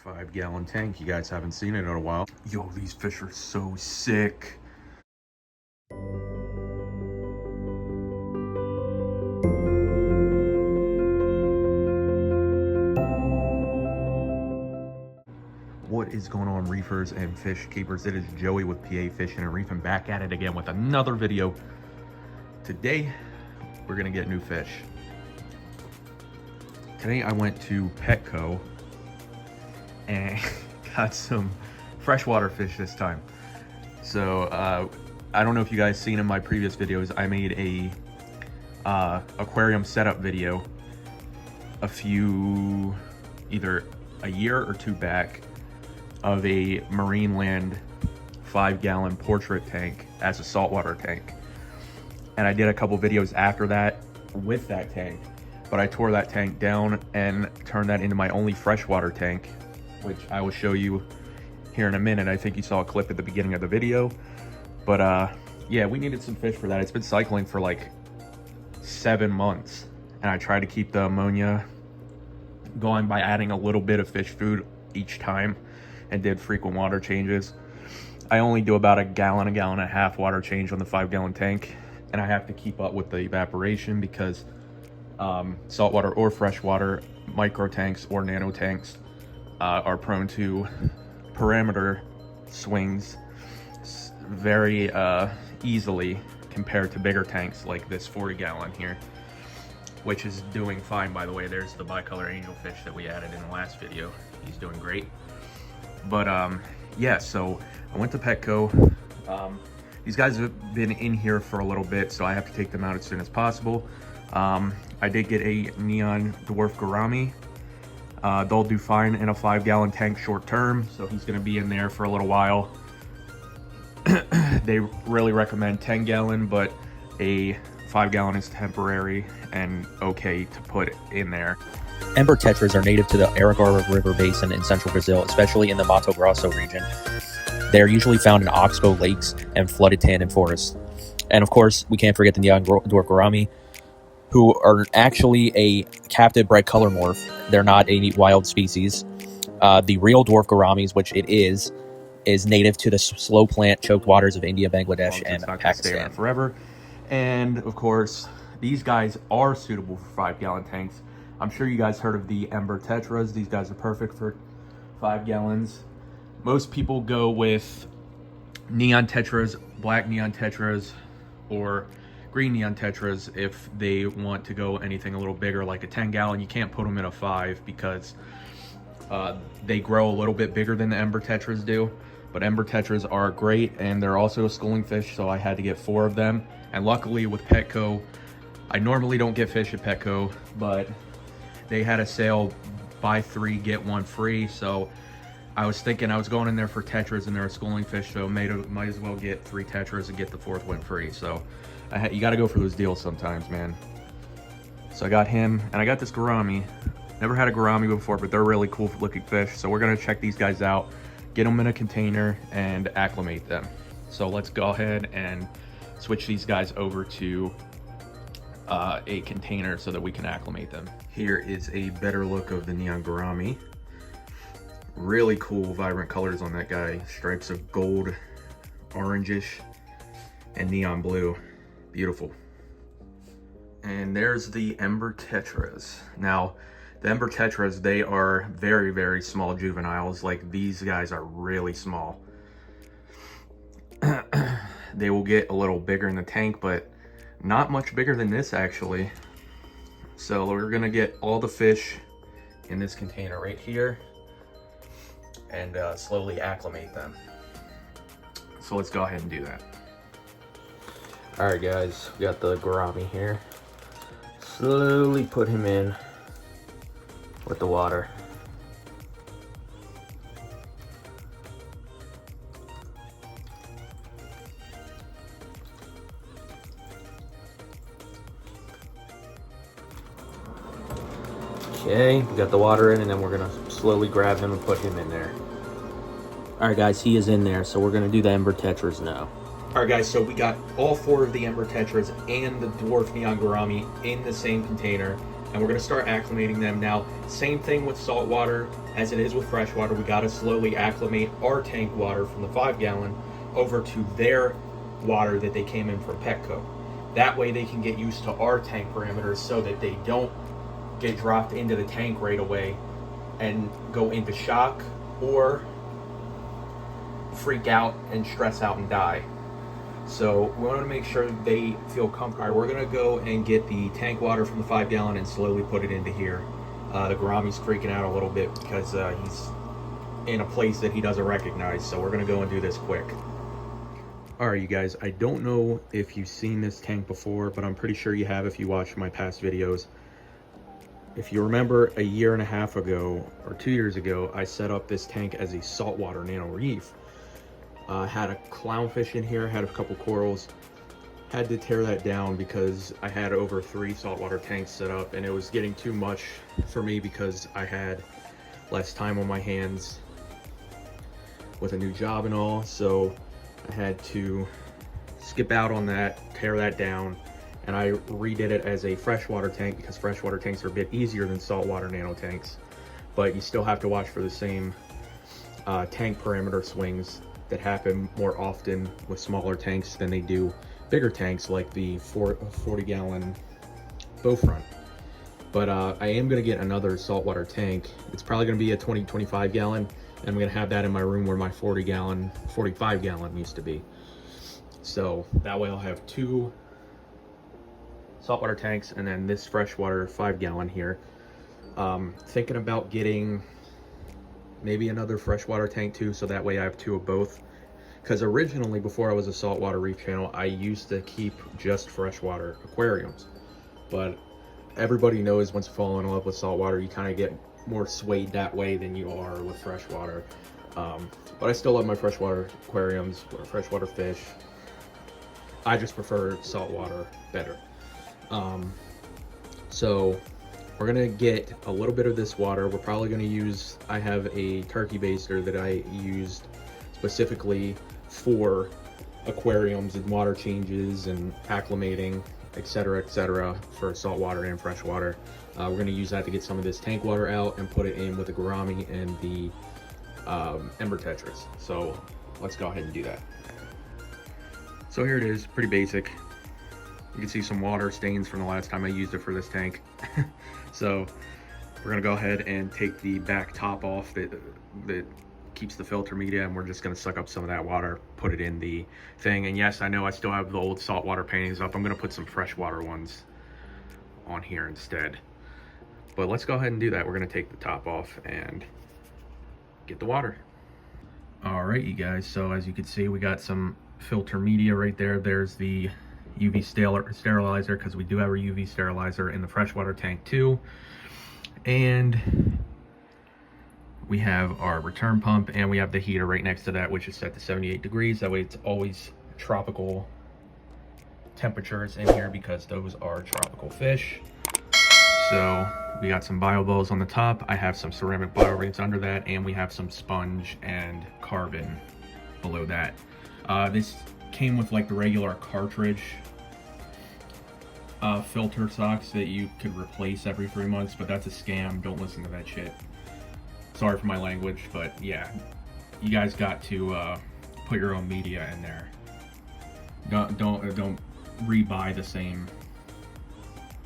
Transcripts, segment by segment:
5-gallon tank. You guys haven't seen it in a while. Yo, these fish are so sick. What is going on, reefers and fish keepers? It is Joey with PA Fishing and Reefing, back at it again with another video. Today we're gonna get new fish. Today I went to Petco and got some freshwater fish this time. So I don't know if you guys seen in my previous videos, I made a aquarium setup video either a year or two back of a marine land 5-gallon portrait tank as a saltwater tank. And I did a couple videos after that with that tank, but I tore that tank down and turned that into my only freshwater tank, which I will show you here in a minute. I think you saw a clip at the beginning of the video, but yeah, we needed some fish for that. It's been cycling for like 7 months, and I try to keep the ammonia going by adding a little bit of fish food each time and did frequent water changes. I only do about a gallon and a half water change on the 5-gallon tank, and I have to keep up with the evaporation because saltwater or freshwater micro tanks or nano tanks are prone to parameter swings very easily compared to bigger tanks like this 40-gallon here, which is doing fine, by the way. There's the bicolor angelfish that we added in the last video. He's doing great. But yeah, so I went to Petco. These guys have been in here for a little bit, so I have to take them out as soon as possible. I did get a neon dwarf gourami. They'll do fine in a 5-gallon tank short term, so he's going to be in there for a little while. They really recommend 10-gallon, but a 5-gallon is temporary and okay to put in there. Ember tetras are native to the Aragua River Basin in central Brazil, especially in the Mato Grosso region. They are usually found in oxbow lakes and flooded tandem forests. And of course, we can't forget the neon dwarf gourami, who are actually a captive bred color morph. They're not a wild species. The real dwarf gouramis, which it is native to the slow plant choked waters of India, Bangladesh, and Pakistan. Forever. And of course, these guys are suitable for 5-gallon tanks. I'm sure you guys heard of the Ember tetras. These guys are perfect for 5 gallons. Most people go with neon tetras, black neon tetras, or green neon tetras if they want to go anything a little bigger, like a 10-gallon. You can't put them in a 5 because they grow a little bit bigger than the Ember tetras do. But Ember tetras are great, and they're also a schooling fish, so I had to get 4 of them. And luckily with Petco, I normally don't get fish at Petco, but they had a sale, buy 3 get 1 free. So I was thinking I was going in there for tetras, and they're a schooling fish, so might as well get 3 tetras and get the 4th one free. So you got to go for those deals sometimes, man. So I got him, and I got this gourami. Never had a gourami before, but they're really cool looking fish. So we're gonna check these guys out, get them in a container, and acclimate them. So let's go ahead and switch these guys over to a container so that we can acclimate them. Here is a better look of the neon gourami. Really cool vibrant colors on that guy. Stripes of gold, orangish, and neon blue. Beautiful. And there's the Ember tetras. Now, the Ember tetras, they are very, very small juveniles. Like, these guys are really small. They will get a little bigger in the tank, but not much bigger than this, actually. So we're gonna get all the fish in this container right here and slowly acclimate them. So let's go ahead and do that. All right, guys, we got the gourami here. Slowly put him in with the water. Okay, we got the water in, and then we're gonna slowly grab him and put him in there. All right, guys, he is in there, so we're gonna do the Ember tetras now. All right, guys, so we got all 4 of the Ember tetras and the dwarf neon gourami in the same container. and we're gonna start acclimating them. Now, same thing with salt water as it is with fresh water. We gotta slowly acclimate our tank water from the 5 gallon over to their water that they came in from Petco. That way they can get used to our tank parameters so that they don't get dropped into the tank right away and go into shock or freak out and stress out and die. So we want to make sure they feel comfortable. All right, we're gonna go and get the tank water from the 5 gallon and slowly put it into here. The gourami's freaking out a little bit because he's in a place that he doesn't recognize. So we're gonna go and do this quick. All right, you guys, I don't know if you've seen this tank before, but I'm pretty sure you have if you watched my past videos. If you remember, a year and a half ago or 2 years ago, I set up this tank as a saltwater nano reef. Had a clownfish in here, had a couple corals. Had to tear that down because I had over 3 saltwater tanks set up, and it was getting too much for me because I had less time on my hands with a new job and all. So I had to skip out on that, tear that down, and I redid it as a freshwater tank because freshwater tanks are a bit easier than saltwater nano tanks, but you still have to watch for the same tank parameter swings that happen more often with smaller tanks than they do bigger tanks like the 40 gallon Bowfront. But I am gonna get another saltwater tank. It's probably gonna be a 25 gallon, and I'm gonna have that in my room where my 45 gallon used to be. So that way I'll have 2 saltwater tanks and then this freshwater 5 gallon here. Thinking about getting maybe another freshwater tank too, so that way I have 2 of both. Because originally, before I was a saltwater reef channel, I used to keep just freshwater aquariums. But everybody knows once you fall in love with saltwater, you kind of get more swayed that way than you are with freshwater. But I still love my freshwater aquariums, or freshwater fish. I just prefer saltwater better. So we're gonna get a little bit of this water. We're probably gonna use, I have a turkey baster that I used specifically for aquariums and water changes and acclimating, etc., for saltwater and freshwater. We're gonna use that to get some of this tank water out and put it in with the gourami and the ember tetras. So let's go ahead and do that. So here it is, pretty basic. You can see some water stains from the last time I used it for this tank. So we're gonna go ahead and take the back top off that keeps the filter media, and we're just gonna suck up some of that water, put it in the thing. And yes, I know I still have the old saltwater paintings up. I'm gonna put some freshwater ones on here instead. But let's go ahead and do that. We're gonna take the top off and get the water. All right, you guys, so as you can see, we got some filter media right there. There's the UV sterilizer, because we do have our UV sterilizer in the freshwater tank too. And we have our return pump, and we have the heater right next to that, which is set to 78 degrees. That way it's always tropical temperatures in here because those are tropical fish. So we got some bio bowls on the top. I have some ceramic bio rings under that, and we have some sponge and carbon below that. This came with like the regular cartridge filter socks that you could replace every 3 months, but that's a scam. Don't listen to that shit. Sorry for my language, but yeah, you guys got to put your own media in there. Don't rebuy the same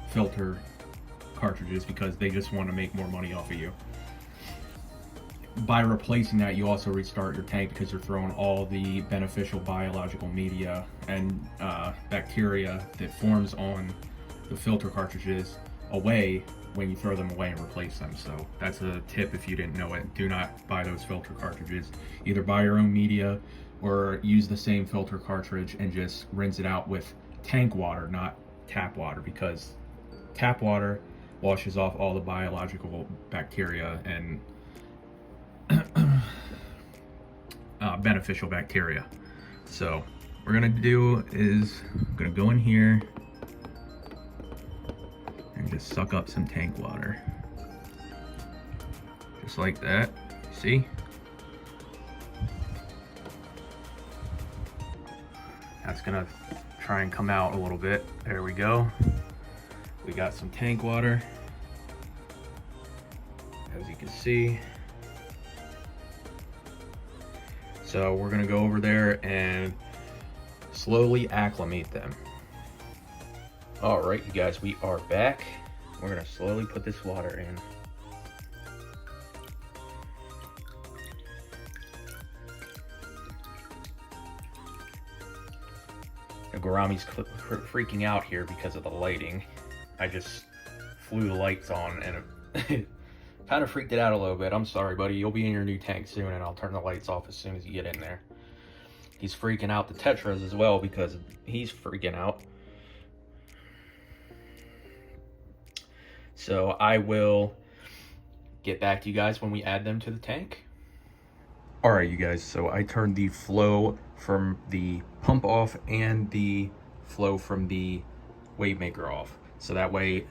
filter cartridges because they just want to make more money off of you. By replacing that, you also restart your tank because you're throwing all the beneficial biological media and bacteria that forms on the filter cartridges away when you throw them away and replace them. So that's a tip if you didn't know it. Do not buy those filter cartridges. Either buy your own media or use the same filter cartridge and just rinse it out with tank water, not tap water, because tap water washes off all the biological bacteria and beneficial bacteria. So what we're gonna do is I'm gonna go in here and just suck up some tank water, just like that. See, that's gonna try and come out a little bit. There we go. We got some tank water. as you can see. So we're gonna go over there and slowly acclimate them. All right, you guys, we are back. We're gonna slowly put this water in. The gourami's freaking out here because of the lighting. I just flew the lights on and it kind of freaked it out a little bit. I'm sorry, buddy. You'll be in your new tank soon, and I'll turn the lights off as soon as you get in there. He's freaking out the tetras as well because he's freaking out. So I will get back to you guys when we add them to the tank. All right, you guys, so I turned the flow from the pump off and the flow from the wave maker off. So that way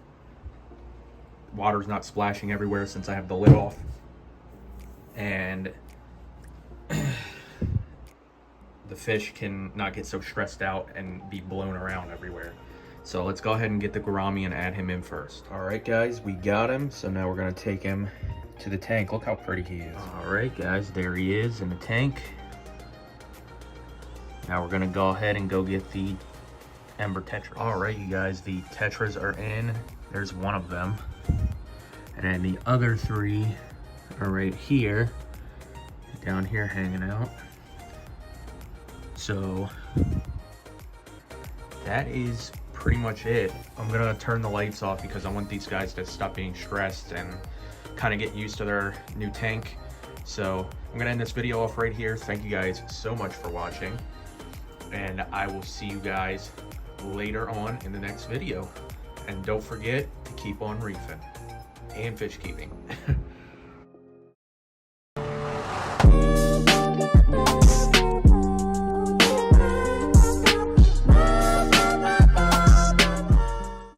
water's not splashing everywhere since I have the lid off. And the fish can not get so stressed out and be blown around everywhere. So let's go ahead and get the gourami and add him in first. All right, guys, we got him. So now we're gonna take him to the tank. Look how pretty he is. All right, guys, there he is in the tank. Now we're gonna go ahead and go get the ember tetra. All right, you guys, the tetras are in. There's one of them. And then the other three are right here, down here hanging out. So that is pretty much it. I'm gonna turn the lights off because I want these guys to stop being stressed and kind of get used to their new tank. So I'm gonna end this video off right here. Thank you guys so much for watching, and I will see you guys later on in the next video. And don't forget to keep on reefing and fish keeping.